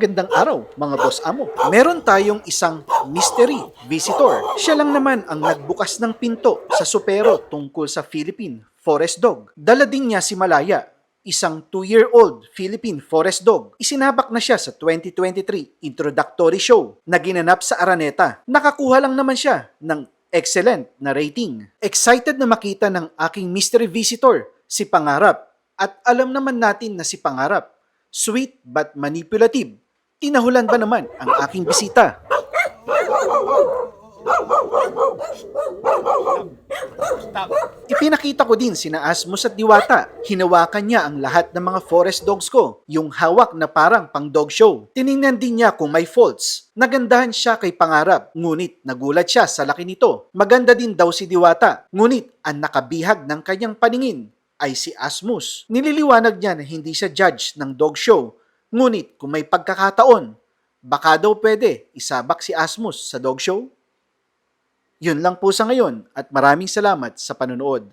Magandang araw, mga boss amo. Meron tayong isang mystery visitor. Siya lang naman ang nagbukas ng pinto sa supero tungkol sa Philippine Forest Dog. Dala din niya si Malaya, isang 2-year-old Philippine Forest Dog. Isinabak na siya sa 2023 introductory show na ginanap sa Araneta. Nakakuha lang naman siya ng excellent na rating. Excited na makita ng aking mystery visitor, si Pangarap. At alam naman natin na si Pangarap, sweet but manipulative. Tinahulan ba naman ang aking bisita? Ipinakita ko din sina Asmus at Diwata. Hinawakan niya ang lahat ng mga forest dogs ko. Yung hawak na parang pang dog show. Tiningnan din niya kung may faults. Nagandahan siya kay Pangarap, ngunit nagulat siya sa laki nito. Maganda din daw si Diwata, ngunit ang nakabihag ng kanyang paningin ay si Asmus. Nililiwanag niya na hindi siya judge ng dog show, ngunit kung may pagkakataon, baka daw pwede isabak si Asmus sa dog show? Yun lang po sa ngayon at maraming salamat sa panonood.